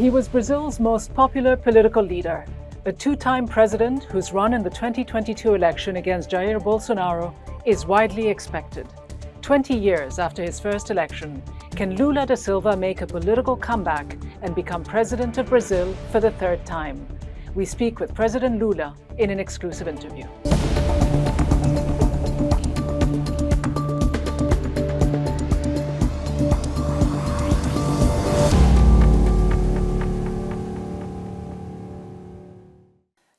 He was Brazil's most popular political leader, a two-time president whose run in the 2022 election against Jair Bolsonaro is widely expected. 20 years after his first election, can Lula da Silva make a political comeback and become president of Brazil for the third time? We speak with President Lula in an exclusive interview.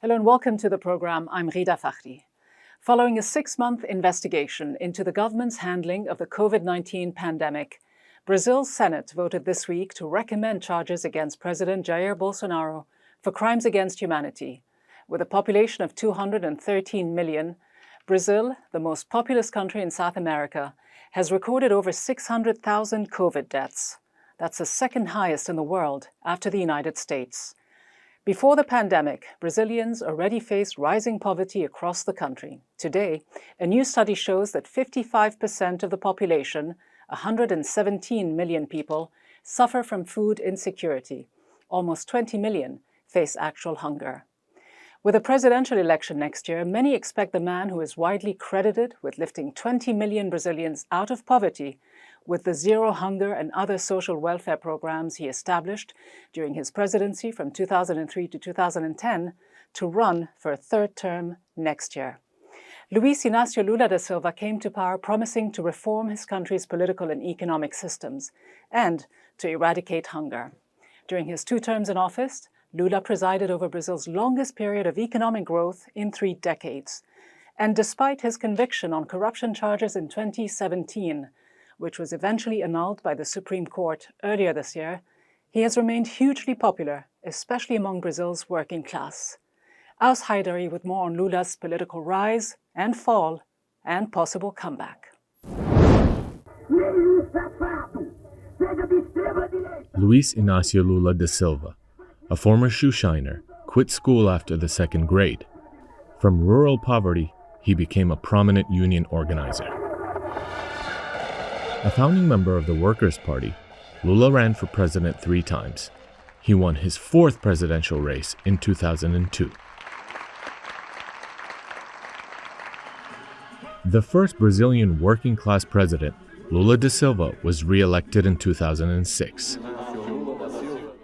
Hello and welcome to the program. I'm Rida Fakhri. Following a 6-month investigation into the government's handling of the COVID-19 pandemic, Brazil's Senate voted this week to recommend charges against President Jair Bolsonaro for crimes against humanity. With a population of 213 million, Brazil, the most populous country in South America, has recorded over 600,000 COVID deaths. That's the second highest in the world after the United States. Before the pandemic, Brazilians already faced rising poverty across the country. Today, a new study shows that 55% of the population, 117 million people, suffer from food insecurity. Almost 20 million face actual hunger. With a presidential election next year, many expect the man who is widely credited with lifting 20 million Brazilians out of poverty with the zero hunger and other social welfare programs he established during his presidency from 2003 to 2010 to run for a third term next year. Luiz Inácio Lula da Silva came to power promising to reform his country's political and economic systems and to eradicate hunger. During his 2 terms in office, Lula presided over Brazil's longest period of economic growth in 3 decades. And despite his conviction on corruption charges in 2017, which was eventually annulled by the Supreme Court earlier this year, he has remained hugely popular, especially among Brazil's working class. Aus Haidari with more on Lula's political rise and fall and possible comeback. Luiz Inácio Lula da Silva, a former shoeshiner, quit school after the 2nd grade. From rural poverty, he became a prominent union organizer. A founding member of the Workers' Party, Lula ran for president 3 times. He won his 4th presidential race in 2002. The first Brazilian working-class president, Lula da Silva, was re-elected in 2006.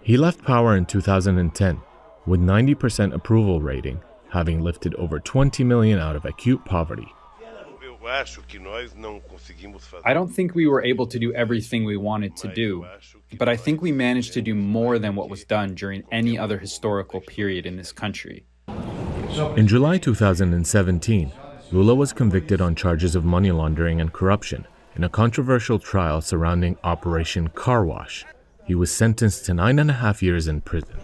He left power in 2010 with 90% approval rating, having lifted over 20 million out of acute poverty. I don't think we were able to do everything we wanted to do, but I think we managed to do more than what was done during any other historical period in this country. In July 2017, Lula was convicted on charges of money laundering and corruption in a controversial trial surrounding Operation Car Wash. He was sentenced to 9.5 years in prison.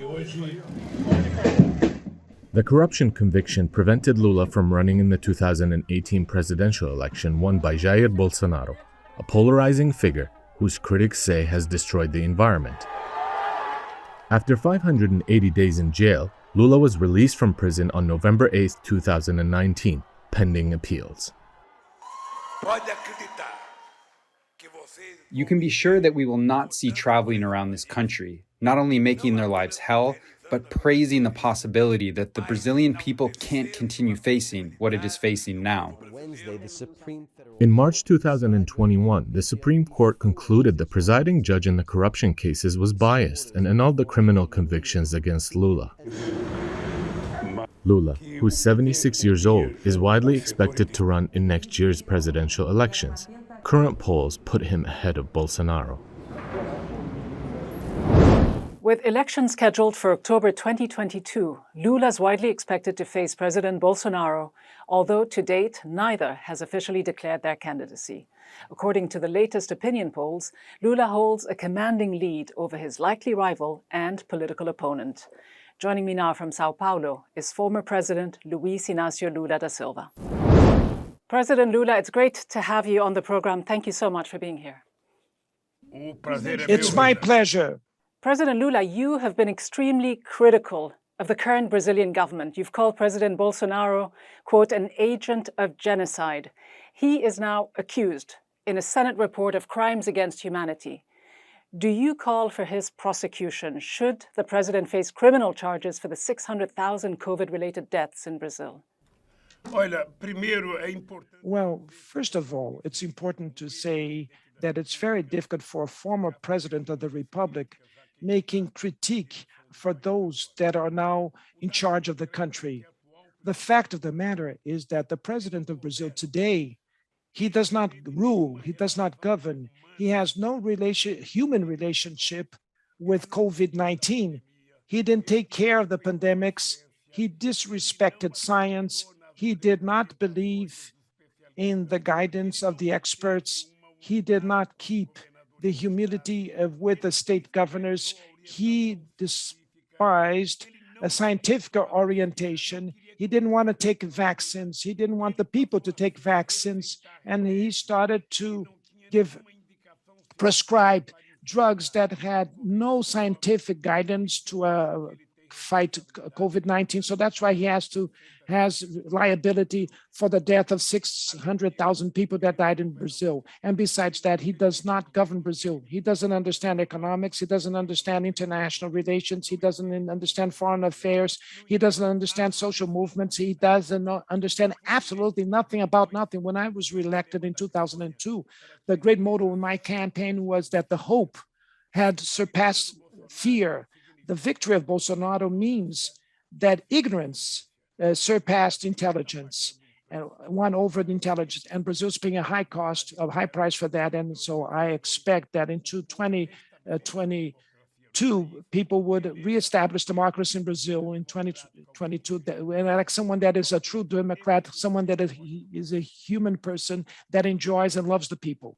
The corruption conviction prevented Lula from running in the 2018 presidential election won by Jair Bolsonaro, a polarizing figure whose critics say has destroyed the environment. After 580 days in jail, Lula was released from prison on November 8, 2019, pending appeals. You can be sure that we will not see traveling around this country, not only making their lives hell, but praising the possibility that the Brazilian people can't continue facing what it is facing now. In March 2021, the Supreme Court concluded the presiding judge in the corruption cases was biased and annulled the criminal convictions against Lula. Lula, who's 76 years old, is widely expected to run in next year's presidential elections. Current polls put him ahead of Bolsonaro. With elections scheduled for October 2022, Lula is widely expected to face President Bolsonaro, although to date, neither has officially declared their candidacy. According to the latest opinion polls, Lula holds a commanding lead over his likely rival and political opponent. Joining me now from Sao Paulo is former President Luiz Inácio Lula da Silva. President Lula, it's great to have you on the program. Thank you so much for being here. It's my pleasure. President Lula, you have been extremely critical of the current Brazilian government. You've called President Bolsonaro, quote, an agent of genocide. He is now accused in a Senate report of crimes against humanity. Do you call for his prosecution? Should the president face criminal charges for the 600,000 COVID-related deaths in Brazil? Well, first of all, it's important to say that it's very difficult for a former president of the Republic making critique for those that are now in charge of the country. The fact of the matter is that the president of Brazil today, he does not rule, he does not govern, he has no human relationship with COVID-19. He didn't take care of the pandemics, he disrespected science, he did not believe in the guidance of the experts, he did not keep the humility with the state governors, he despised a scientific orientation. He didn't want to take vaccines. He didn't want the people to take vaccines. And he started to prescribe drugs that had no scientific guidance to fight COVID-19. So that's why he has liability for the death of 600,000 people that died in Brazil. And besides that, he does not govern Brazil. He doesn't understand economics. He doesn't understand international relations. He doesn't understand foreign affairs. He doesn't understand social movements. He doesn't understand absolutely nothing about nothing. When I was reelected in 2002, the great motto in my campaign was that the hope had surpassed fear. The victory of Bolsonaro means that ignorance surpassed intelligence and won over the intelligence, and Brazil's paying a high price for that. And so I expect that in 2022, people would reestablish democracy in Brazil in 2022, and like someone that is a true Democrat, someone that is a human person that enjoys and loves the people.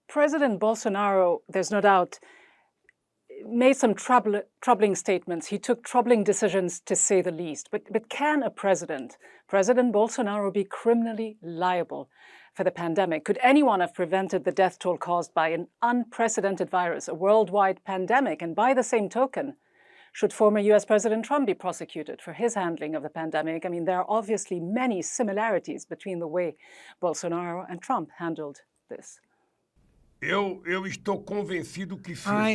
President Bolsonaro, there's no doubt, made some troubling statements. He took troubling decisions, to say the least. But can President Bolsonaro, be criminally liable for the pandemic? Could anyone have prevented the death toll caused by an unprecedented virus, a worldwide pandemic? And by the same token, should former US President Trump be prosecuted for his handling of the pandemic? I mean, there are obviously many similarities between the way Bolsonaro and Trump handled this. I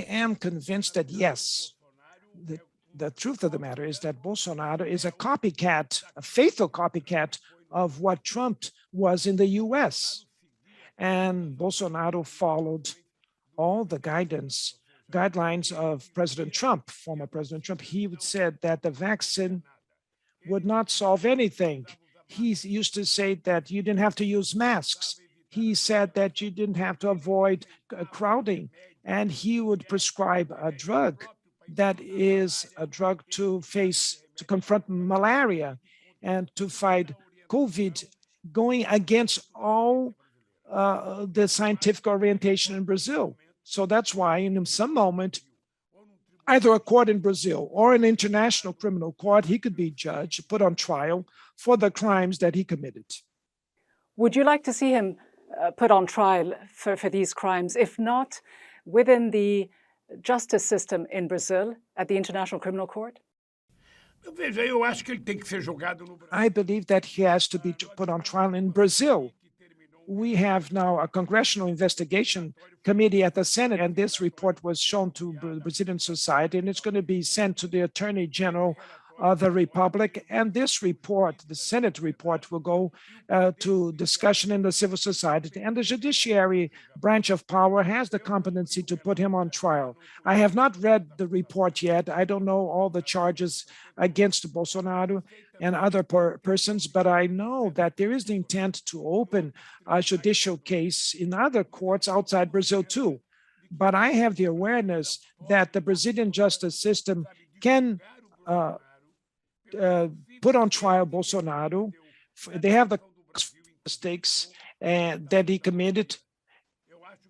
am convinced that yes. The truth of the matter is that Bolsonaro is a copycat, a faithful copycat of what Trump was in the US. And Bolsonaro followed all the guidelines of President Trump, former President Trump. He said that the vaccine would not solve anything. He used to say that you didn't have to use masks. He said that you didn't have to avoid crowding, and he would prescribe a drug that is a drug to confront malaria and to fight COVID, going against all the scientific orientation in Brazil. So that's why in some moment, either a court in Brazil or an international criminal court, he could be judged, put on trial for the crimes that he committed. Would you like to see him put on trial for these crimes, if not within the justice system in Brazil at the International Criminal Court? I believe that he has to be put on trial in Brazil. We have now a congressional investigation committee at the Senate, and this report was shown to the Brazilian society, and it's going to be sent to the Attorney General of the Republic. And this report, the Senate report, will go to discussion in the civil society. And the judiciary branch of power has the competency to put him on trial. I have not read the report yet. I don't know all the charges against Bolsonaro and other persons, but I know that there is the intent to open a judicial case in other courts outside Brazil too. But I have the awareness that the Brazilian justice system can put on trial Bolsonaro. They have the mistakes that he committed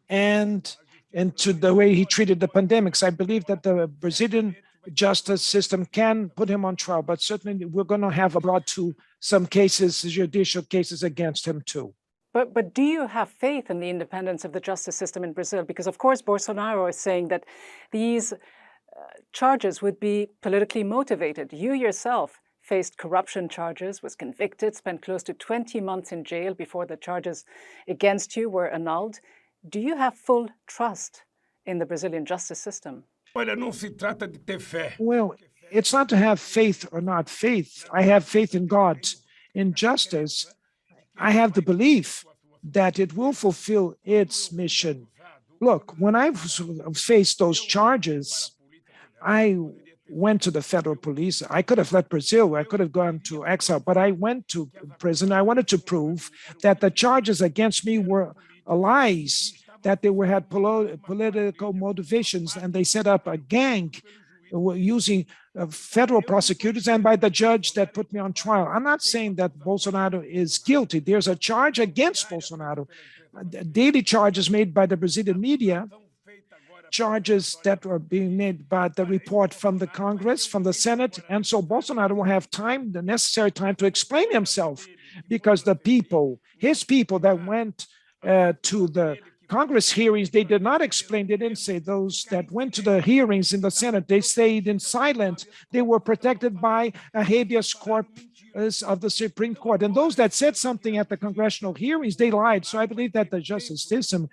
and to the way he treated the pandemics. I believe that the Brazilian justice system can put him on trial, but certainly we're going to have brought to some cases, judicial cases against him too. But do you have faith in the independence of the justice system in Brazil? Because of course Bolsonaro is saying that these charges would be politically motivated. You yourself faced corruption charges, was convicted, spent close to 20 months in jail before the charges against you were annulled. Do you have full trust in the Brazilian justice system? Olha, não se trata de ter fé. Well, it's not to have faith or not faith. I have faith in God. In justice, I have the belief that it will fulfill its mission. Look, when I faced those charges, I went to the federal police. I could have left Brazil. I could have gone to exile, but I went to prison. I wanted to prove that the charges against me were lies, that they had political motivations, and they set up a gang using federal prosecutors and by the judge that put me on trial. I'm not saying that Bolsonaro is guilty. There's a charge against Bolsonaro. Daily charges made by the Brazilian media, charges that were being made by the report from the Congress, from the Senate. And so Bolsonaro will have time, the necessary time to explain himself, because the people, his people that went to the Congress hearings, they did not explain. They didn't say. Those that went to the hearings in the Senate, they stayed in silent. They were protected by a habeas corpus of the Supreme Court. And those that said something at the congressional hearings, they lied. So I believe that the justice system,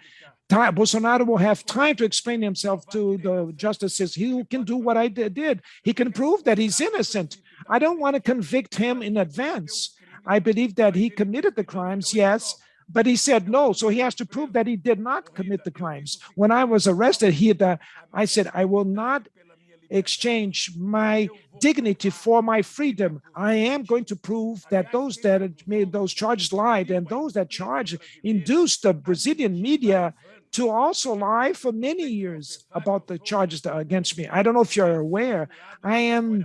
Bolsonaro will have time to explain himself to the justice system. He can do what I did. He can prove that he's innocent. I don't want to convict him in advance. I believe that he committed the crimes, yes, but he said no, so he has to prove that he did not commit the crimes. When I was arrested, I said, I will not exchange my dignity for my freedom. I am going to prove that those that made those charges lied, and those that charged induced the Brazilian media to also lie for many years about the charges against me. I don't know if you're aware, I am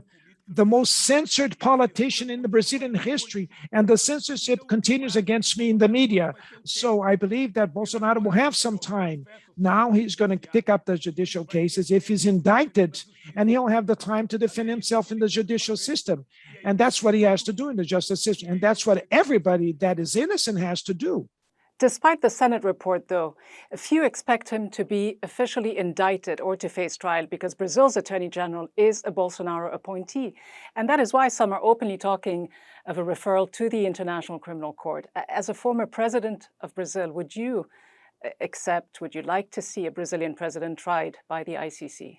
the most censored politician in the Brazilian history, and the censorship continues against me in the media. So I believe that Bolsonaro will have some time. Now he's going to pick up the judicial cases if he's indicted, and he'll have the time to defend himself in the judicial system. And that's what he has to do in the justice system. And that's what everybody that is innocent has to do. Despite the Senate report, though, few expect him to be officially indicted or to face trial because Brazil's Attorney General is a Bolsonaro appointee. And that is why some are openly talking of a referral to the International Criminal Court. As a former president of Brazil, would you like to see a Brazilian president tried by the ICC?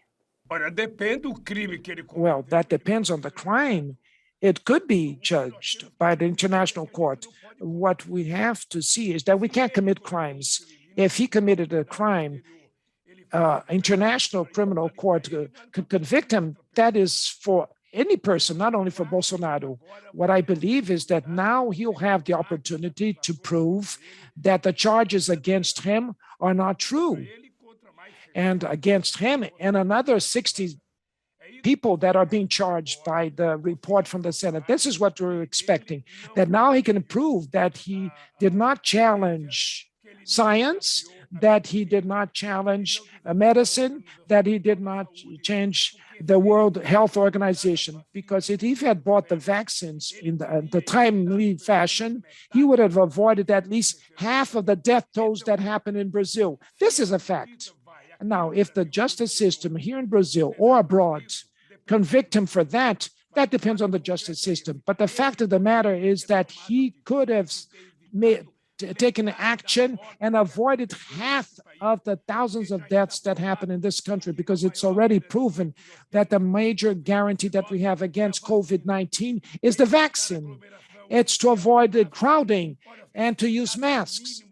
Well, that depends on the crime. It could be judged by the International Court. What we have to see is that we can't commit crimes. If he committed a crime, International Criminal Court could convict him. That is for any person, not only for Bolsonaro. What I believe is that now he'll have the opportunity to prove that the charges against him are not true. And against him and another 60 people that are being charged by the report from the Senate. This is what we're expecting, that now he can prove that he did not challenge science, that he did not challenge medicine, that he did not change the World Health Organization. Because if he had bought the vaccines in the timely fashion, he would have avoided at least half of the death tolls that happen in Brazil. This is a fact. Now, if the justice system here in Brazil or abroad convict him for that, that depends on the justice system. But the fact of the matter is that he could have taken action and avoided half of the thousands of deaths that happen in this country, because it's already proven that the major guarantee that we have against COVID-19 is the vaccine. It's to avoid the crowding and to use masks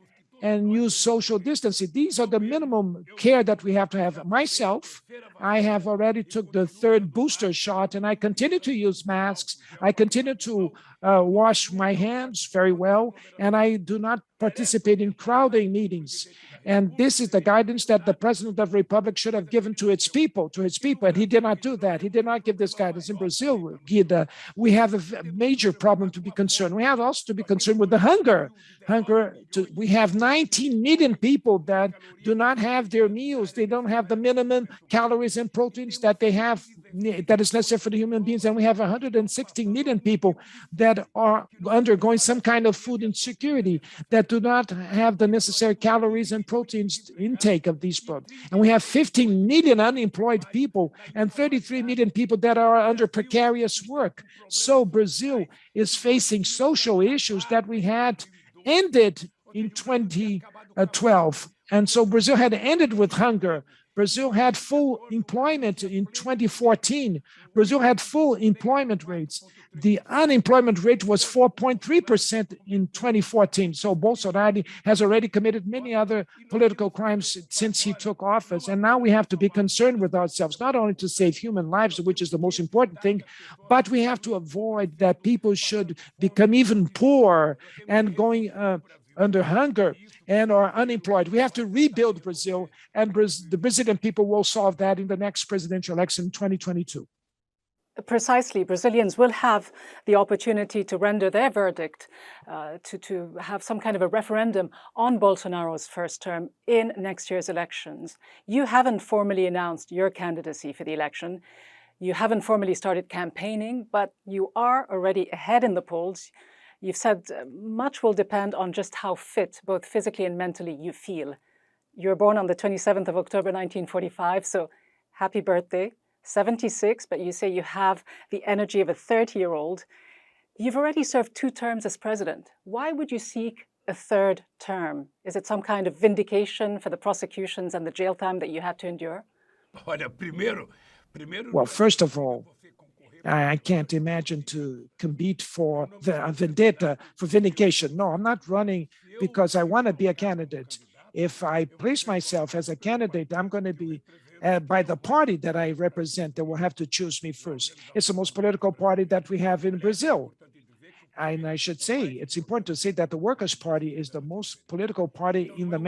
and use social distancing. These are the minimum care that we have to have. Myself, I have already took the third booster shot, and I continue to use masks. I continue to wash my hands very well, and I do not participate in crowding meetings. And this is the guidance that the President of the Republic should have given to his people, and he did not do that. He did not give this guidance. In Brazil, Guida, we have a major problem to be concerned. We have also to be concerned with the hunger. We have 19 million people that do not have their meals. They don't have the minimum calories and proteins that they have, that is necessary for the human beings. And we have 160 million people that are undergoing some kind of food insecurity, that do not have the necessary calories and proteins intake of these products. And we have 15 million unemployed people and 33 million people that are under precarious work. So Brazil is facing social issues that we had ended in 2012. And so Brazil had ended with hunger. Brazil had full employment in 2014. Brazil had full employment rates. The unemployment rate was 4.3% in 2014. So Bolsonaro has already committed many other political crimes since he took office. And now we have to be concerned with ourselves, not only to save human lives, which is the most important thing, but we have to avoid that people should become even poor and going under hunger and are unemployed. We have to rebuild Brazil, and the Brazilian people will solve that in the next presidential election in 2022. Precisely, Brazilians will have the opportunity to render their verdict, to have some kind of a referendum on Bolsonaro's first term in next year's elections. You haven't formally announced your candidacy for the election. You haven't formally started campaigning, but you are already ahead in the polls. You've said much will depend on just how fit, both physically and mentally, you feel. You were born on the 27th of October, 1945, so happy birthday. 76, but you say you have the energy of a 30-year-old. You've already served 2 terms as president. Why would you seek a 3rd term? Is it some kind of vindication for the prosecutions and the jail time that you had to endure? Well, first of all, I can't imagine to compete for the vendetta, for vindication. No, I'm not running because I want to be a candidate. If I place myself as a candidate, I'm going to be by the party that I represent that will have to choose me first. It's the most political party that we have in Brazil. And I should say, it's important to say that the Workers' Party is the most political party in the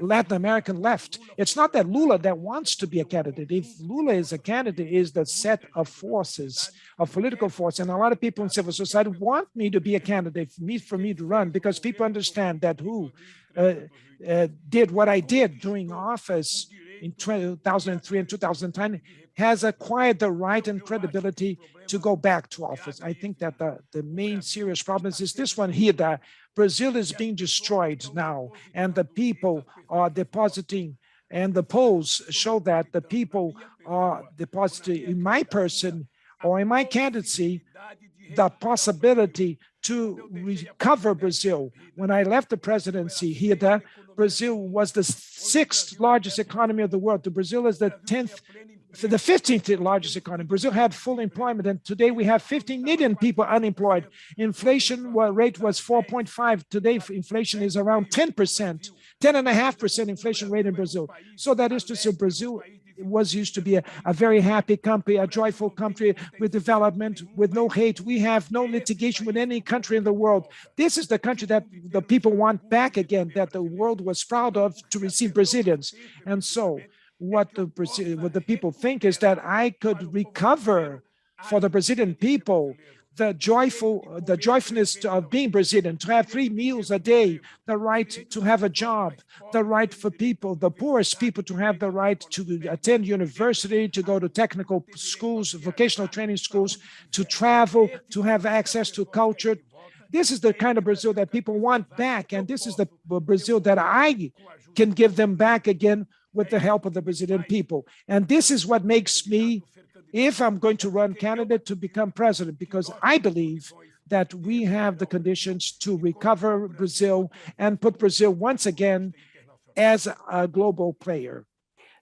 Latin American left. It's not that Lula that wants to be a candidate. If Lula is a candidate, is the set of forces, of political force. And a lot of people in civil society want me to be a candidate, for me to run, because people understand that who did what I did during office in 2003 and 2010 has acquired the right and credibility to go back to office. I think that the main serious problem is this one here, that Brazil is being destroyed now, and the people are depositing, and the polls show that the people are depositing in my person or in my candidacy the possibility to recover Brazil. When I left the presidency here, Brazil was the 6th largest economy of the world. Brazil is the 15th largest economy. Brazil had full employment, and today we have 15 million people unemployed. Inflation rate was 4.5. Today, inflation is around 10%, 10.5% inflation rate in Brazil. So that is to say, Brazil was used to be a very happy country, a joyful country with development, with no hate. We have no litigation with any country in the world. This is the country that the people want back again, that the world was proud of to receive Brazilians. And so what the people think is that I could recover for the Brazilian people the joyfulness of being Brazilian, to have 3 meals a day, the right to have a job, the right for people, the poorest people, to have the right to attend university, to go to technical schools, vocational training schools, to travel, to have access to culture. This is the kind of Brazil that people want back, and this is the Brazil that I can give them back again with the help of the Brazilian people. And this is what makes me, if I'm going to run candidate, to become president, because I believe that we have the conditions to recover Brazil and put Brazil once again as a global player.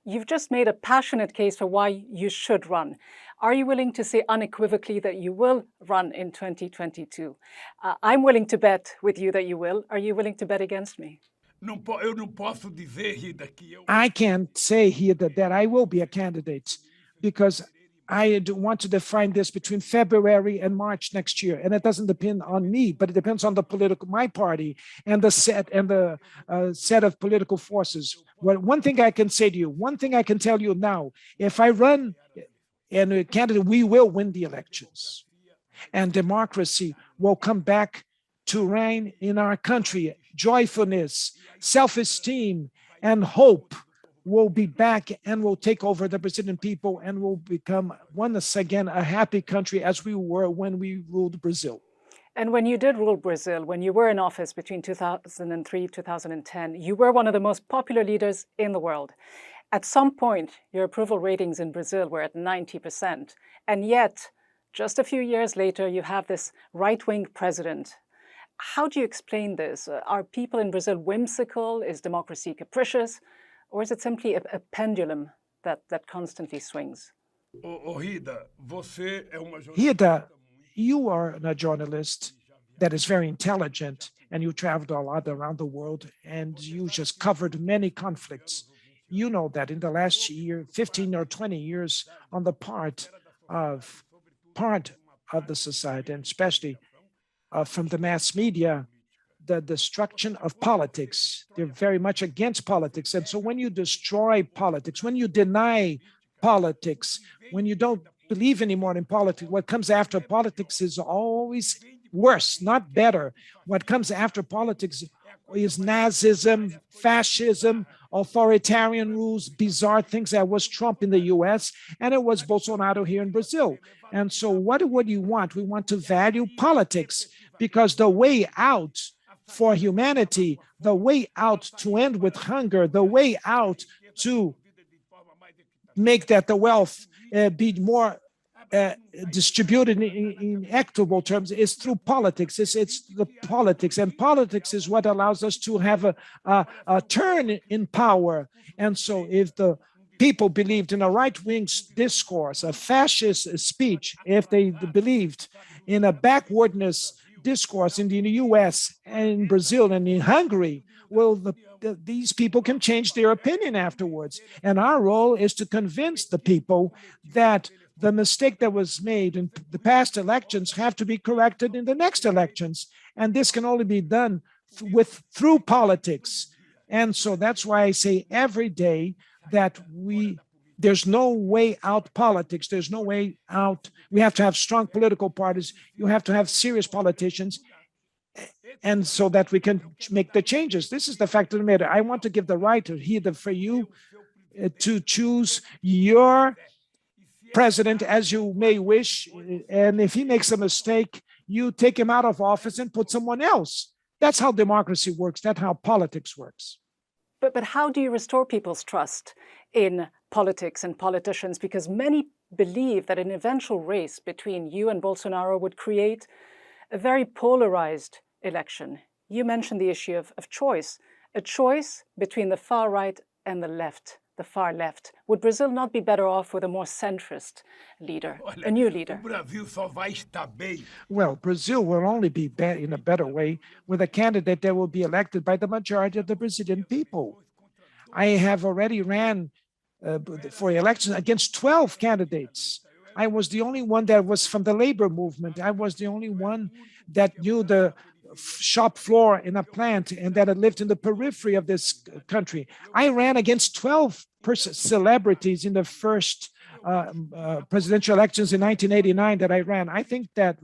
You've just made a passionate case for why you should run. Are you willing to say unequivocally that you will run in 2022? I'm willing to bet with you that you will. Are you willing to bet against me? I can't say here that I will be a candidate, because I want to define this between February and March next year, and it doesn't depend on me, but it depends on my party and the set of political forces. Well, one thing I can say to you, one thing I can tell you now: if I run and a candidate, we will win the elections, and democracy will come back to reign in our country. Joyfulness, self-esteem, and hope will be back and will take over the Brazilian people, and will become once again a happy country as we were when we ruled Brazil. And when you did rule Brazil, when you were in office between 2003 2010, you were one of the most popular leaders in the world. At some point, your approval ratings in Brazil were at 90%. And yet, just a few years later, you have this right-wing president. How do you explain this? Are people in Brazil whimsical? Is democracy capricious? Or is it simply a pendulum that constantly swings? Rida, você é uma Hida, you are a journalist that is very intelligent, and you traveled a lot around the world, and you just covered many conflicts. You know that in the last year, 15 or 20 years, on the part of the society, and especially from the mass media, the destruction of politics. They're very much against politics. And so when you destroy politics, when you deny politics, when you don't believe anymore in politics, what comes after politics is always worse, not better. What comes after politics is Nazism, fascism, authoritarian rules, bizarre things. That was Trump in the US, and it was Bolsonaro here in Brazil. And so what do you want? We want to value politics, because the way out for humanity, the way out to end with hunger, the way out to make that the wealth be more distributed in equitable terms is through politics. It's the politics, and politics is what allows us to have a turn in power. And so if the people believed in a right-wing discourse, a fascist speech, if they believed in a backwardness discourse in the US and in Brazil and in Hungary, well, these people can change their opinion afterwards. And our role is to convince the people that the mistake that was made in the past elections have to be corrected in the next elections. And this can only be done through politics. And so that's why I say every day that there's no way out politics. There's no way out. We have to have strong political parties. You have to have serious politicians, and so that we can make the changes. This is the fact of the matter. I want to give the right for you to choose your president as you may wish. And if he makes a mistake, you take him out of office and put someone else. That's how democracy works. That's how politics works. But how do you restore people's trust in politics and politicians? Because many believe that an eventual race between you and Bolsonaro would create a very polarized election. You mentioned the issue of choice, a choice between the far right and the left, the far left. Would Brazil not be better off with a more centrist leader, a new leader? Well, Brazil will only be in a better way with a candidate that will be elected by the majority of the Brazilian people. I have already ran for election against 12 candidates. I was the only one that was from the labor movement. I was the only one that knew the shop floor in a plant and that had lived in the periphery of this country. I ran against 12 celebrities in the first presidential elections in 1989 that I ran. I think that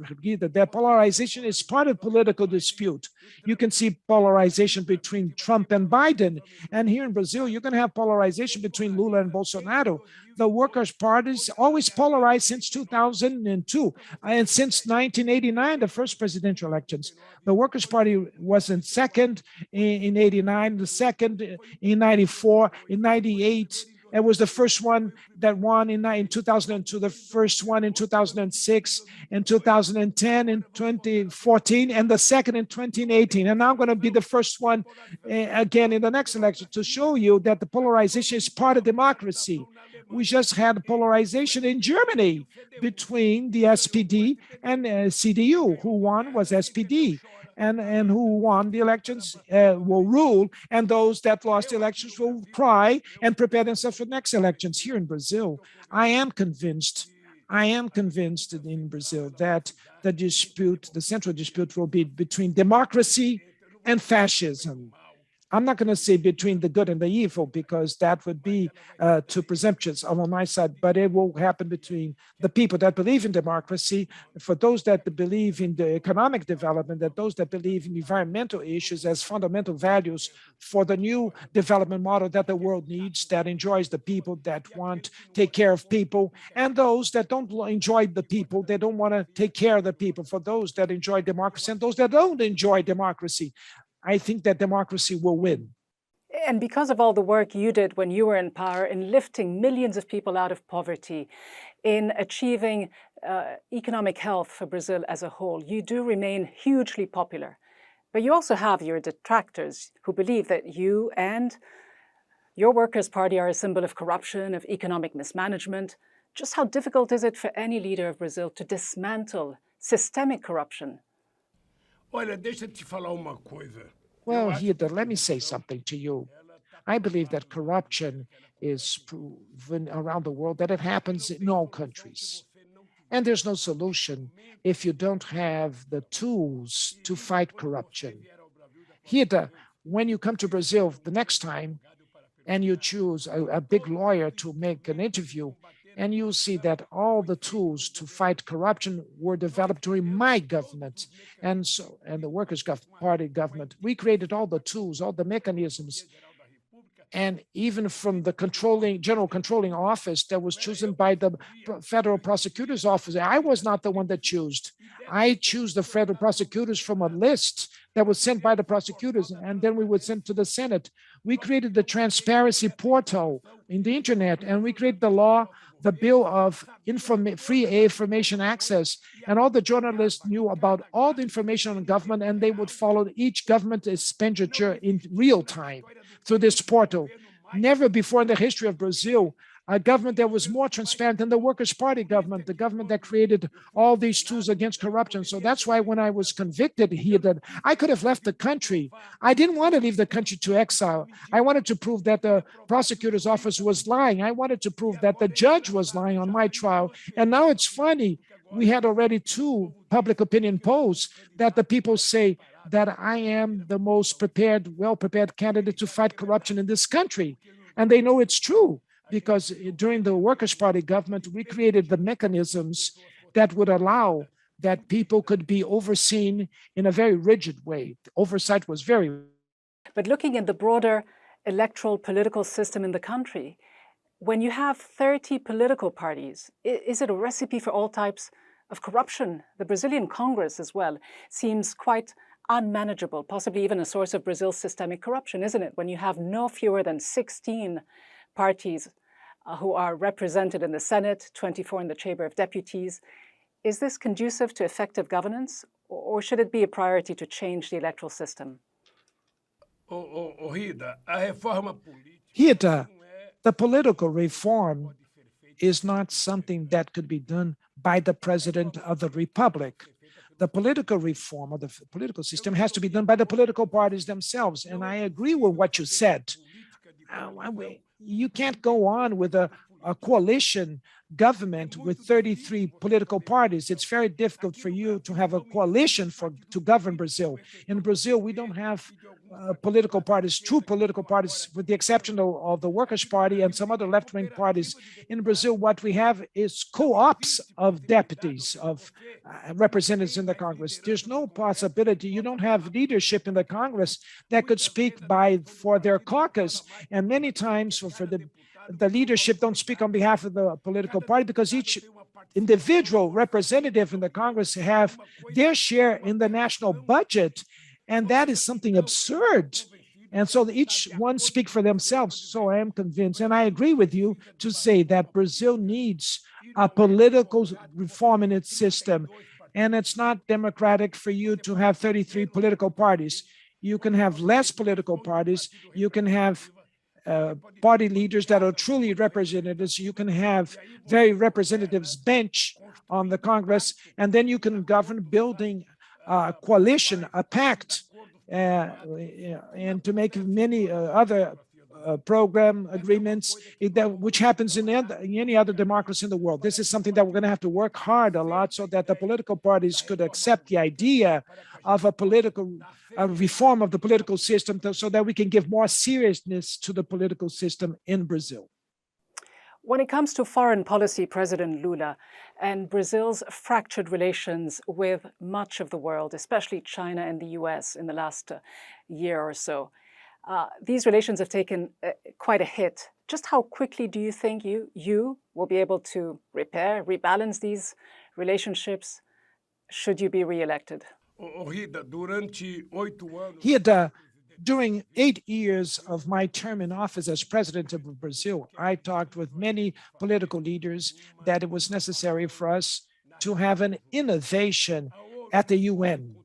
polarization is part of political dispute. You can see polarization between Trump and Biden. And here in Brazil, you're going to have polarization between Lula and Bolsonaro. The Workers' Party's always polarized since 2002. And since 1989, the first presidential elections. The Workers' Party was in second in 89, the second in 94, in 98. It was the first one that won in 2002, the first one in 2006, in 2010, in 2014, and the second in 2018. And now I'm going to be the first one again in the next election to show you that the polarization is part of democracy. We just had polarization in Germany between the SPD and CDU. Who won was SPD. And who won the elections will rule, and those that lost the elections will cry and prepare themselves for the next elections. Here in Brazil, I am convinced in Brazil that the central dispute will be between democracy and fascism. I'm not going to say between the good and the evil, because that would be too presumptuous on my side, but it will happen between the people that believe in democracy, for those that believe in the economic development, that those that believe in environmental issues as fundamental values for the new development model that the world needs, that enjoys the people, that want to take care of people, and those that don't enjoy the people, they don't want to take care of the people, for those that enjoy democracy and those that don't enjoy democracy. I think that democracy will win. And because of all the work you did when you were in power in lifting millions of people out of poverty, in achieving economic health for Brazil as a whole, you do remain hugely popular. But you also have your detractors who believe that you and Your Workers' Party are a symbol of corruption, of economic mismanagement. Just how difficult is it for any leader of Brazil to dismantle systemic corruption? Olha, deixa eu te falar uma coisa. Well, Hilda, let me say something to you. I believe that corruption is proven around the world, that it happens in all countries. And there's no solution if you don't have the tools to fight corruption. Hilda, when you come to Brazil the next time and you choose a big lawyer to make an interview, and you'll see that all the tools to fight corruption were developed during my government and the Workers' Party government. We created all the tools, all the mechanisms, and even from the general controlling office that was chosen by the federal prosecutor's office. I was not the one that chose. I choose the federal prosecutors from a list that was sent by the prosecutors, and then we would send to the Senate. We created the transparency portal in the internet, and we created the law, the bill of free information access, and all the journalists knew about all the information on government, and they would follow each government expenditure in real time through this portal. Never before in the history of Brazil, a government that was more transparent than the Workers' Party government, the government that created all these tools against corruption. So that's why when I was convicted here, that I could have left the country. I didn't want to leave the country to exile. I wanted to prove that the prosecutor's office was lying. I wanted to prove that the judge was lying on my trial. And now it's funny, we had already 2 public opinion polls that the people say that I am the most prepared, well-prepared candidate to fight corruption in this country. And they know it's true, because during the Workers' Party government, we created the mechanisms that would allow that people could be overseen in a very rigid way. The oversight was very. But looking at the broader electoral political system in the country, when you have 30 political parties, is it a recipe for all types of corruption? The Brazilian Congress as well seems quite unmanageable, possibly even a source of Brazil's systemic corruption, isn't it? When you have no fewer than 16 parties who are represented in the Senate, 24 in the Chamber of Deputies. Is this conducive to effective governance, or should it be a priority to change the electoral system? Rida, a reforma política. Rita, the political reform is not something that could be done by the President of the Republic. The political reform of the political system has to be done by the political parties themselves. And I agree with what you said. You can't go on with a coalition government with 33 political parties. It's very difficult for you to have a coalition to govern Brazil. In Brazil, we don't have political parties, true political parties, with the exception of the Workers' Party and some other left-wing parties. In Brazil, what we have is co-ops of deputies, of representatives in the Congress. There's no possibility. You don't have leadership in the Congress that could speak for their caucus. And many times for the leadership don't speak on behalf of the political party, because each individual representative in the Congress have their share in the national budget. And that is something absurd. And so each one speak for themselves. So I am convinced, and I agree with you to say that Brazil needs a political reform in its system. And it's not democratic for you to have 33 political parties. You can have less political parties. You can have party leaders that are truly representatives. You can have very representatives bench on the Congress, and then you can govern building a coalition, a pact, and to make many other program agreements, which happens in any other democracy in the world. This is something that we're going to have to work hard a lot so that the political parties could accept the idea of a reform of the political system, so that we can give more seriousness to the political system in Brazil. When it comes to foreign policy, President Lula and Brazil's fractured relations with much of the world, especially China and the US in the last year or so, these relations have taken quite a hit. Just how quickly do you think you will be able to rebalance these relationships should you be re-elected? During 8 years of my term in office as president of Brazil, I talked with many political leaders that it was necessary for us to have an innovation at the UN.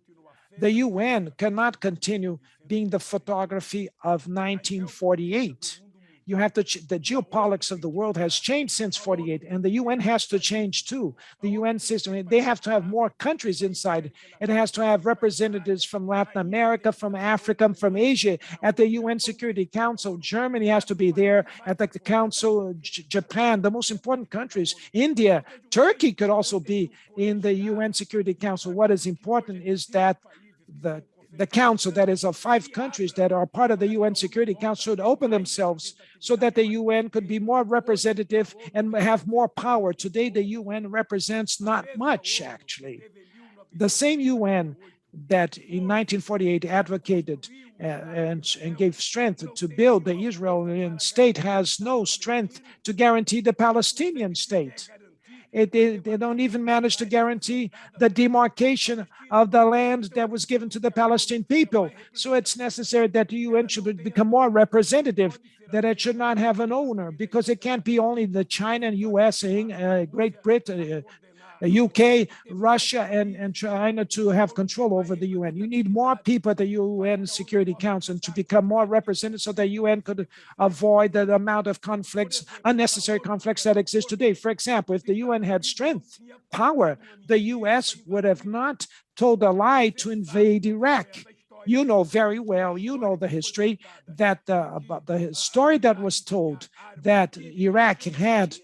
The UN cannot continue being the photography of 1948. You have to, the geopolitics of the world has changed since 48, and the UN has to change too. The UN system, they have to have more countries inside. It has to have representatives from Latin America, from Africa, from Asia at the UN Security Council. Germany has to be there at the Council, Japan, the most important countries, India, Turkey could also be in the UN Security Council. What is important is that the council, that is of 5 countries that are part of the UN Security Council, should open themselves so that the UN could be more representative and have more power. Today, the UN represents not much, actually. The same UN that in 1948 advocated and gave strength to build the Israeli state has no strength to guarantee the Palestinian state. They don't even manage to guarantee the demarcation of the land that was given to the Palestinian people. So it's necessary that the UN should become more representative, that it should not have an owner, because it can't be only the China and US, Great Britain, UK, Russia, and China to have control over the UN. You need more people at the UN Security Council to become more represented so the UN could avoid the amount of conflicts, unnecessary conflicts that exist today. For example, if the UN had strength, power, the US would have not told a lie to invade Iraq. You know very well, you know the history, that the story that was told that Iraq had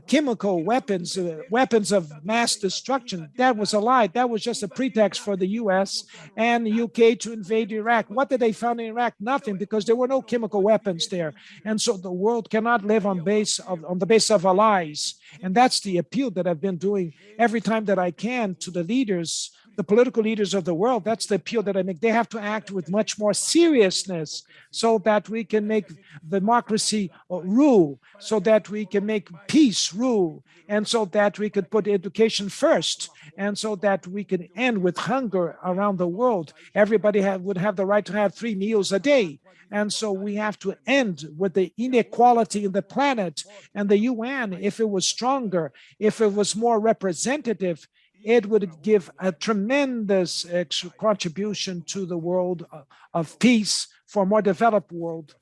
chemical weapons, weapons of mass destruction. That was a lie. That was just a pretext for the US and UK to invade Iraq. What did they find in Iraq? Nothing, because there were no chemical weapons there. And so the world cannot live on the basis of lies. And that's the appeal that I've been doing every time that I can to the leaders, the political leaders of the world. That's the appeal that I make. They have to act with much more seriousness so that we can make democracy rule, so that we can make peace rule, and so that we could put education first, and so that we can end with hunger around the world. Everybody would have the right to have 3 meals a day. And so we have to end with the inequality in the planet. And the UN, if it was stronger, if it was more representative, it would give a tremendous contribution to the world of peace, for a more developed world,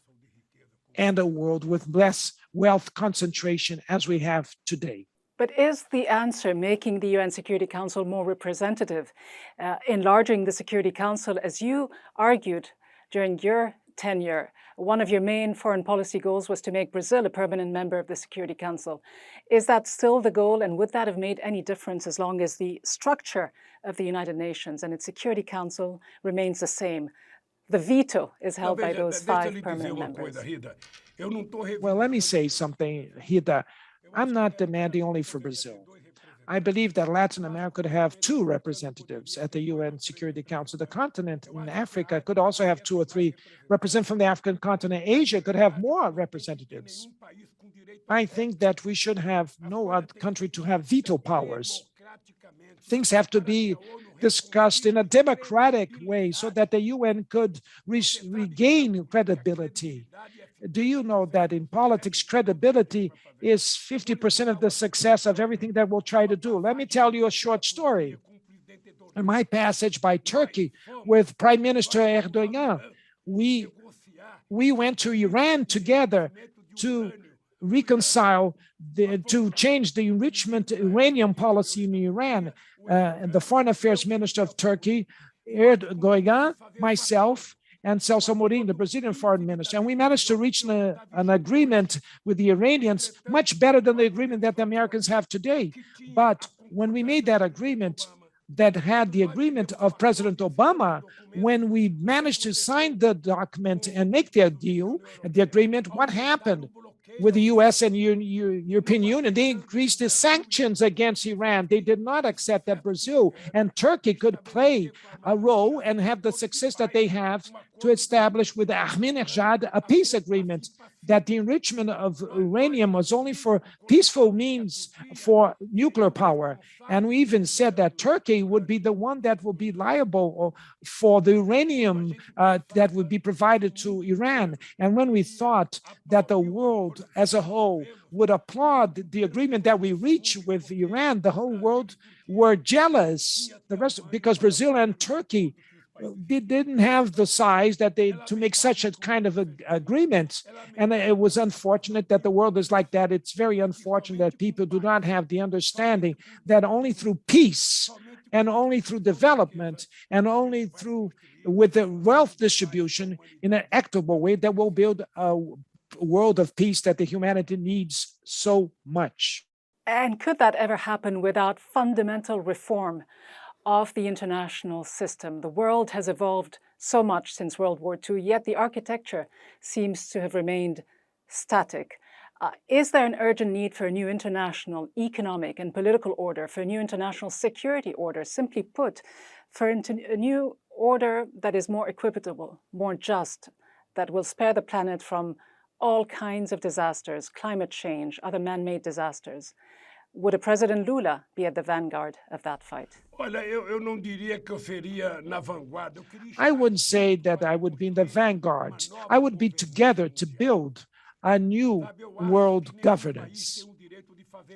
and a world with less wealth concentration as we have today. But is the answer making the UN Security Council more representative, enlarging the Security Council, as you argued during your tenure? One of your main foreign policy goals was to make Brazil a permanent member of the Security Council. Is that still the goal, and would that have made any difference as long as the structure of the United Nations and its Security Council remains the same? The veto is held by those 5 permanent members. Well, let me say something, Rita. I'm not demanding only for Brazil. I believe that Latin America could have 2 representatives at the UN Security Council. The continent in Africa could also have 2 or 3 represent from the African continent. Asia could have more representatives. I think that we should have no other country to have veto powers. Things have to be discussed in a democratic way so that the UN could regain credibility. Do you know that in politics, credibility is 50% of the success of everything that we'll try to do? Let me tell you a short story. In my passage by Turkey with Prime Minister Erdogan, we went to Iran together to reconcile, to change the enrichment uranium policy in Iran. And the Foreign Affairs Minister of Turkey, Erdogan, myself, and Celso Amorim, the Brazilian foreign minister. And we managed to reach an agreement with the Iranians, much better than the agreement that the Americans have today. But when we made that agreement, that had the agreement of President Obama, when we managed to sign the document and make the deal, the agreement, what happened? With the US and European Union, they increased the sanctions against Iran. They did not accept that Brazil and Turkey could play a role and have the success that they have to establish with Ahmadinejad a peace agreement, that the enrichment of uranium was only for peaceful means for nuclear power. And we even said that Turkey would be the one that will be liable for the uranium that would be provided to Iran. And when we thought that the world as a whole would applaud the agreement that we reached with Iran, the whole world were jealous, because Brazil and Turkey they didn't have the size that to make such a kind of agreement. And it was unfortunate that the world is like that. It's very unfortunate that people do not have the understanding that only through peace and only through development and only through with the wealth distribution in an equitable way that will build a world of peace that the humanity needs so much. And could that ever happen without fundamental reform of the international system? The world has evolved so much since World War II, yet the architecture seems to have remained static. Is there an urgent need for a new international economic and political order, for a new international security order, simply put, for a new order that is more equitable, more just, that will spare the planet from all kinds of disasters, climate change, other man-made disasters? Would a President Lula be at the vanguard of that fight? I wouldn't say that I would be in the vanguard. I would be together to build a new world governance.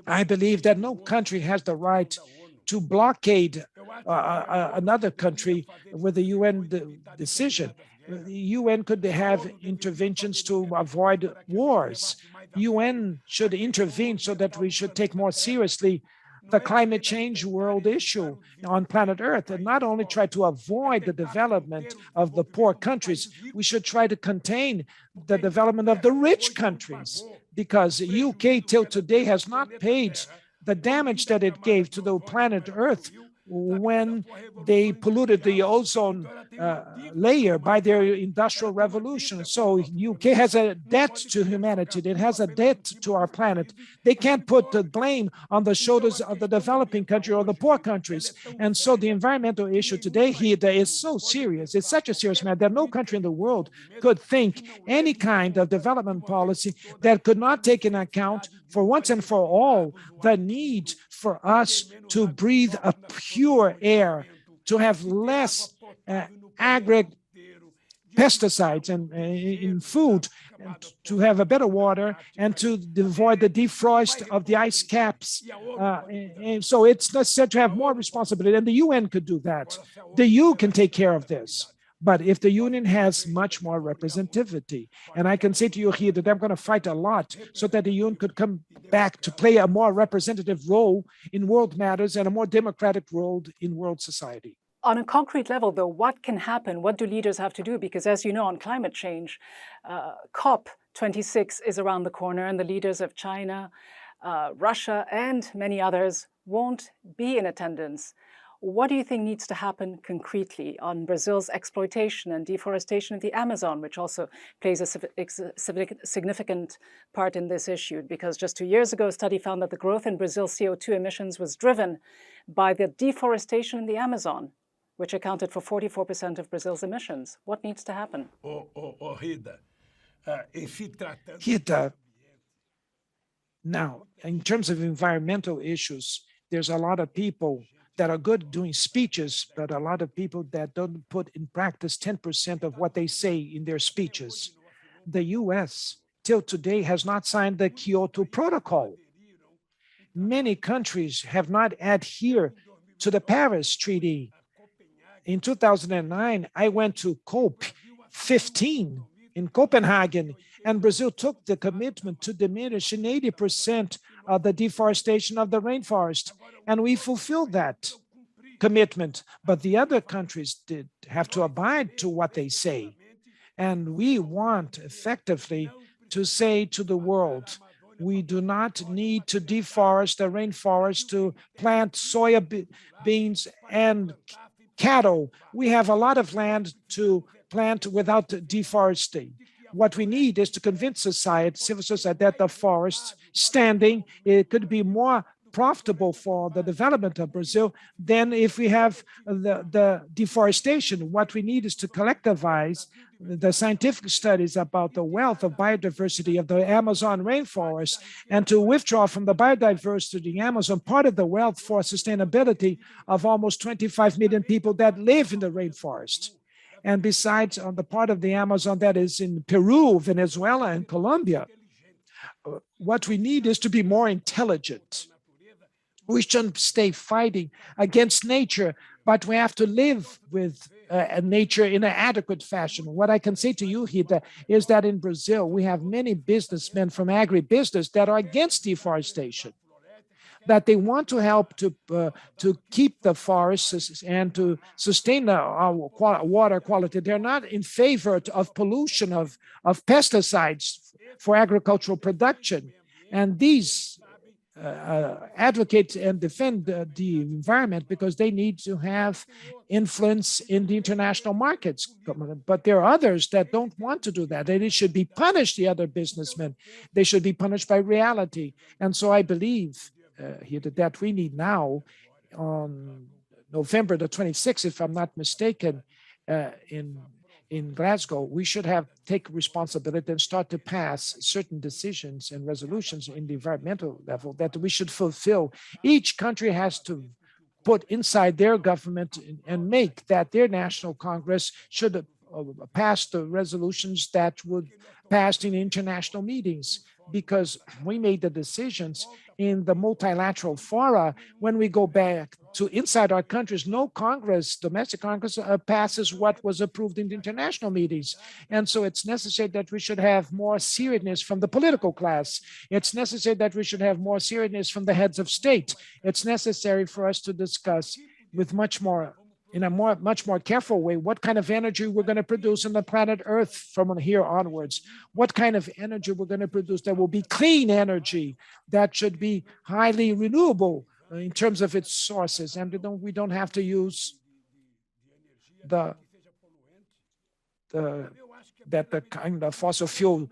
I believe that no country has the right to blockade another country with a UN decision. The UN could have interventions to avoid wars. UN should intervene so that we should take more seriously the climate change world issue on planet Earth, and not only try to avoid the development of the poor countries, we should try to contain the development of the rich countries, because the UK till today has not paid the damage that it gave to the planet Earth when they polluted the ozone layer by their industrial revolution. So UK has a debt to humanity. It has a debt to our planet. They can't put the blame on the shoulders of the developing country or the poor countries. And so the environmental issue today here is so serious. It's such a serious matter that no country in the world could think any kind of development policy that could not take into account for once and for all the need for us to breathe a pure air, to have less pesticides in food, and to have a better water, and to avoid the defrost of the ice caps. And so it's necessary to have more responsibility, and the UN could do that. The EU can take care of this. But if the union has much more representativity, and I can say to you here that I'm going to fight a lot so that the union could come back to play a more representative role in world matters and a more democratic role in world society. On a concrete level, though, what can happen? What do leaders have to do? Because as you know, on climate change, COP26 is around the corner, and the leaders of China, Russia, and many others won't be in attendance. What do you think needs to happen concretely on Brazil's exploitation and deforestation of the Amazon, which also plays a significant part in this issue? Because just 2 years ago, a study found that the growth in Brazil's CO2 emissions was driven by the deforestation in the Amazon, which accounted for 44% of Brazil's emissions. What needs to happen? Rita, now, in terms of environmental issues, there's a lot of people that are good doing speeches, but a lot of people that don't put in practice 10% of what they say in their speeches. The US, till today, has not signed the Kyoto Protocol. Many countries have not adhered to the Paris Treaty. In 2009, I went to COP15 in Copenhagen, and Brazil took the commitment to diminish in 80% of the deforestation of the rainforest. And we fulfilled that commitment. But the other countries did have to abide to what they say. And we want effectively to say to the world, we do not need to deforest the rainforest to plant soya beans and cattle. We have a lot of land to plant without deforesting. What we need is to convince society, civil society, that the forests standing, it could be more profitable for the development of Brazil than if we have the deforestation. What we need is to collectivize the scientific studies about the wealth of biodiversity of the Amazon rainforest and to withdraw from the biodiversity of the Amazon part of the wealth for sustainability of almost 25 million people that live in the rainforest. And besides, on the part of the Amazon that is in Peru, Venezuela, and Colombia, what we need is to be more intelligent. We shouldn't stay fighting against nature, but we have to live with nature in an adequate fashion. What I can say to you, Rita, is that in Brazil, we have many businessmen from agribusiness that are against deforestation, that they want to help to keep the forests and to sustain our water quality. They're not in favor of pollution of pesticides for agricultural production. And these advocate and defend the environment because they need to have influence in the international markets. But there are others that don't want to do that. They should be punished, the other businessmen. They should be punished by reality. And so I believe here that we need now, on November the 26th, if I'm not mistaken, in Glasgow, we should take responsibility and start to pass certain decisions and resolutions in the environmental level that we should fulfill. Each country has to put inside their government and make that their national Congress should pass the resolutions that would pass in international meetings, because we made the decisions in the multilateral fora. When we go back to inside our countries, no Congress, domestic Congress, passes what was approved in the international meetings. And so it's necessary that we should have more seriousness from the political class. It's necessary that we should have more seriousness from the heads of state. It's necessary for us to discuss with much more careful way what kind of energy we're going to produce on the planet Earth from here onwards. What kind of energy we're going to produce that will be clean energy, that should be highly renewable in terms of its sources, and we don't have to use the kind of fossil fuel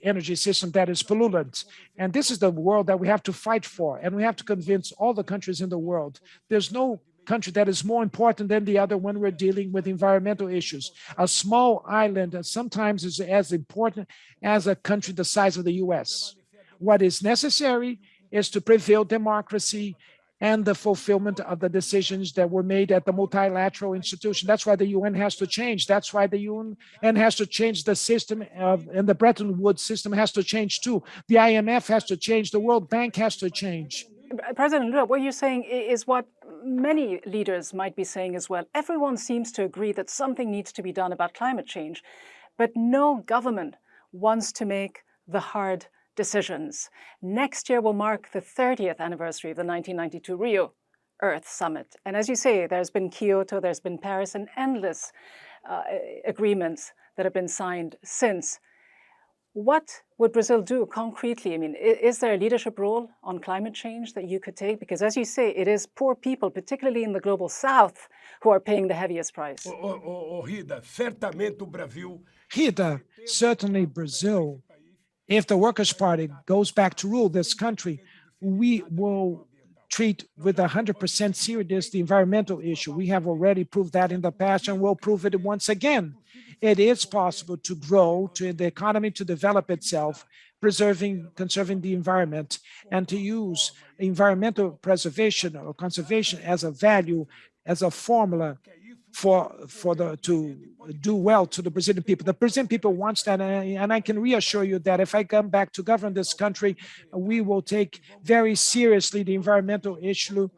energy system that is pollutant. And this is the world that we have to fight for, and we have to convince all the countries in the world. There's no country that is more important than the other when we're dealing with environmental issues. A small island sometimes is as important as a country the size of the US. What is necessary is to prevail democracy and the fulfillment of the decisions that were made at the multilateral institution. That's why the UN has to change. That's why the UN has to change the system, and the Bretton Woods system has to change too. The IMF has to change. The World Bank has to change. President Lula, what you're saying is what many leaders might be saying as well. Everyone seems to agree that something needs to be done about climate change, but no government wants to make the hard decisions. Next year will mark the 30th anniversary of the 1992 Rio Earth Summit. And as you say, there's been Kyoto, there's been Paris, and endless agreements that have been signed since. What would Brazil do concretely? I mean, is there a leadership role on climate change that you could take? Because as you say, it is poor people, particularly in the global south, who are paying the heaviest price. Rita, certainly Brazil, if the Workers' Party goes back to rule this country, we will treat with 100% seriousness the environmental issue. We have already proved that in the past, and we'll prove it once again. It is possible to grow, to the economy to develop itself, conserving the environment, and to use environmental preservation or conservation as a value, as a formula to do well to the Brazilian people. The Brazilian people wants that, and I can reassure you that if I come back to govern this country, we will take very seriously the environmental issue,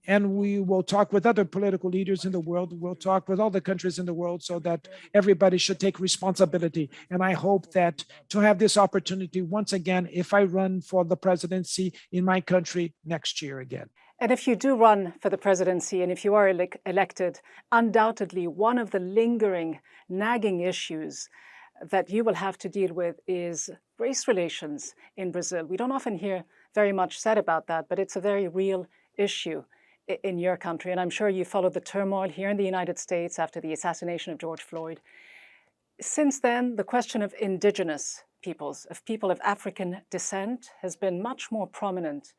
and we will talk with other political leaders in the world. We'll talk with all the countries in the world so that everybody should take responsibility. And I hope that to have this opportunity once again, if I run for the presidency in my country next year again. And if you do run for the presidency and if you are elected, undoubtedly one of the lingering, nagging issues that you will have to deal with is race relations in Brazil. We don't often hear very much said about that, but it's a very real issue in your country. And I'm sure you followed the turmoil here in the United States after the assassination of George Floyd. Since then, the question of indigenous peoples, of people of African descent, has been much more prominent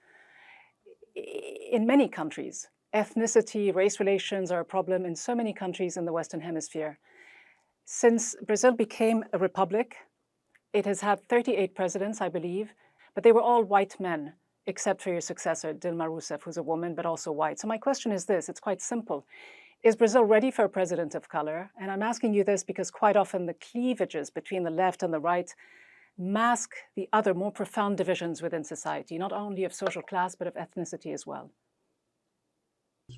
in many countries. Ethnicity, race relations are a problem in so many countries in the Western Hemisphere. Since Brazil became a republic, it has had 38 presidents, I believe, but they were all white men, except for your successor, Dilma Rousseff, who's a woman, but also white. So my question is this, it's quite simple. Is Brazil ready for a president of color? And I'm asking you this because quite often the cleavages between the left and the right mask the other more profound divisions within society, not only of social class, but of ethnicity as well.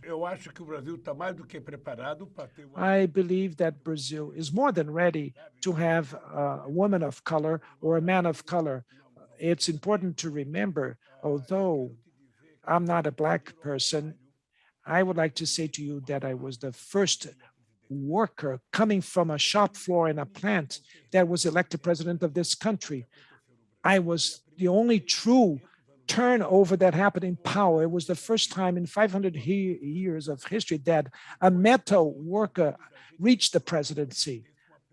Eu acho que o Brasil está mais do que preparado para ter I believe that Brazil is more than ready to have a woman of color or a man of color. It's important to remember, although I'm not a Black person, I would like to say to you that I was the first worker coming from a shop floor in a plant that was elected president of this country. I was the only true turnover that happened in power. It was the first time in 500 years of history that a metal worker reached the presidency,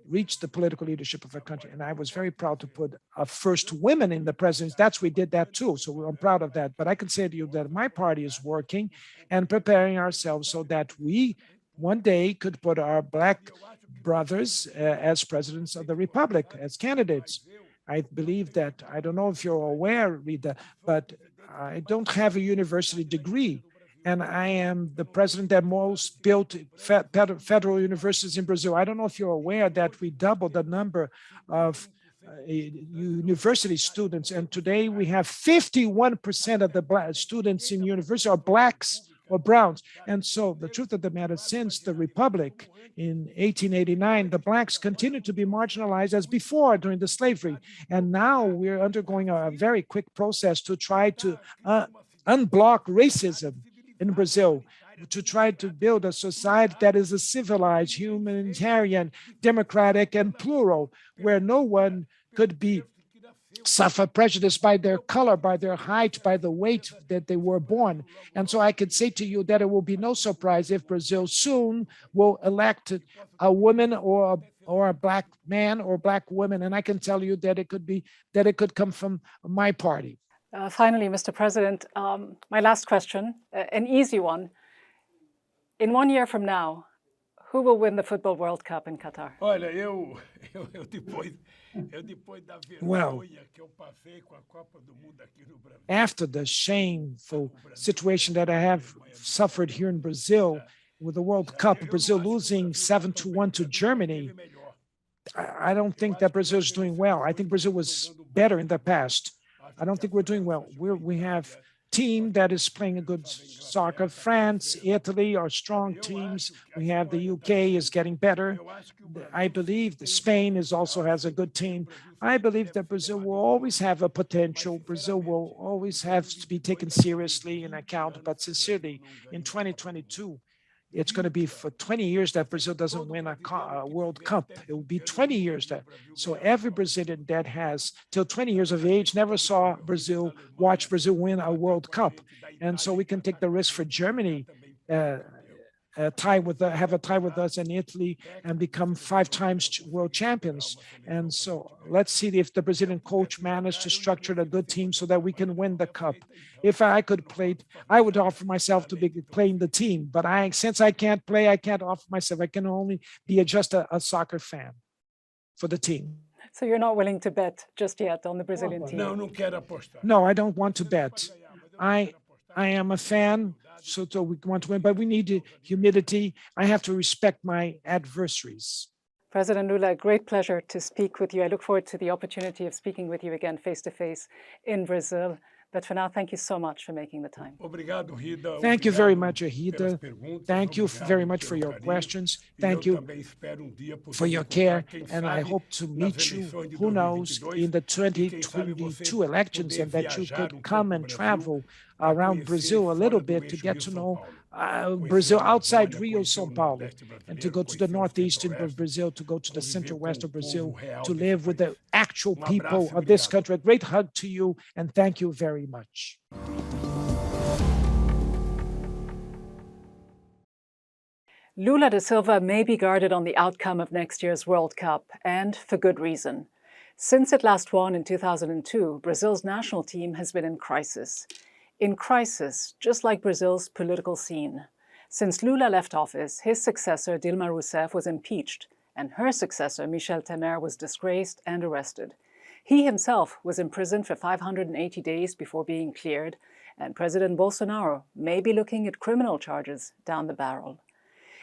reached the political leadership of a country. And I was very proud to put a first woman in the presidency. We did that too. So I'm proud of that. But I can say to you that my party is working and preparing ourselves so that we one day could put our Black brothers as presidents of the Republic, as candidates. I believe that, I don't know if you're aware, Rita, but I don't have a university degree. And I am the president that most built federal universities in Brazil. I don't know if you're aware that we doubled the number of university students. And today we have 51% of the students in university are Blacks or Browns. And so the truth of the matter, since the Republic in 1889, the Blacks continue to be marginalized as before during the slavery. And now we're undergoing a very quick process to try to unblock racism in Brazil, to try to build a society that is a civilized, humanitarian, democratic, and plural, where no one could be suffer prejudice by their color, by their height, by the weight that they were born. And so I could say to you that it will be no surprise if Brazil soon will elect a woman or a Black man or Black woman. And I can tell you that it could come from my party. Finally, Mr. President, my last question, an easy one. In 1 year from now, who will win the Football World Cup in Qatar? Olha, depois da vergonha que eu passei com a Copa do Mundo aqui no Brasil. After the shameful situation that I have suffered here in Brazil with the World Cup, Brazil losing 7-1 to Germany, I don't think that Brazil is doing well. I think Brazil was better in the past. I don't think we're doing well. We have team that is playing a good soccer. France, Italy are strong teams. We have the UK is getting better. I believe the Spain also has a good team. I believe that Brazil will always have a potential. Brazil will always have to be taken seriously in account. But sincerely, in 2022, it's going to be for 20 years that Brazil doesn't win a World Cup. It will be 20 years that. So every Brazilian that has till 20 years of age never saw watch Brazil win a World Cup. And so we can take the risk for Germany, have a tie with us in Italy and become 5 times world champions. And so let's see if the Brazilian coach managed to structure a good team so that we can win the cup. If I could play, I would offer myself to be playing the team. But since I can't play, I can't offer myself. I can only be just a soccer fan for the team. So you're not willing to bet just yet on the Brazilian team? Não quero apostar. No, I don't want to bet. I am a fan, so we want to win, but we need humility. I have to respect my adversaries. President Lula, a great pleasure to speak with you. I look forward to the opportunity of speaking with you again face-to-face in Brazil. But for now, thank you so much for making the time. Obrigado, Rita. Thank you very much, Rita. Thank you very much for your questions. Thank you for your care. And I hope to meet you, who knows, in the 2022 elections, and that you could come and travel around Brazil a little bit to get to know Brazil outside Rio, São Paulo, and to go to the northeast of Brazil, to go to the center west of Brazil, to live with the actual people of this country. A great hug to you, and thank you very much. Lula da Silva may be guarded on the outcome of next year's World Cup, and for good reason. Since it last won in 2002, Brazil's national team has been in crisis. In crisis, just like Brazil's political scene. Since Lula left office, his successor, Dilma Rousseff, was impeached, and her successor, Michel Temer, was disgraced and arrested. He himself was imprisoned for 580 days before being cleared, and President Bolsonaro may be looking at criminal charges down the barrel.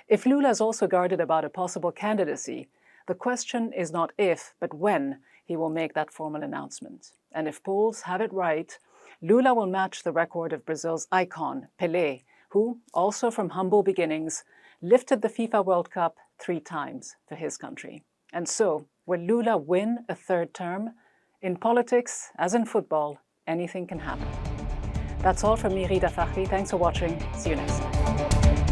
If Lula is also guarded about a possible candidacy, the question is not if, but when he will make that formal announcement. And if polls have it right, Lula will match the record of Brazil's icon, Pelé, who, also from humble beginnings, lifted the FIFA World Cup 3 times for his country. And so, will Lula win a 3rd term? In politics, as in football, anything can happen. That's all from me, Rida Fakhri. Thanks for watching. See you next time.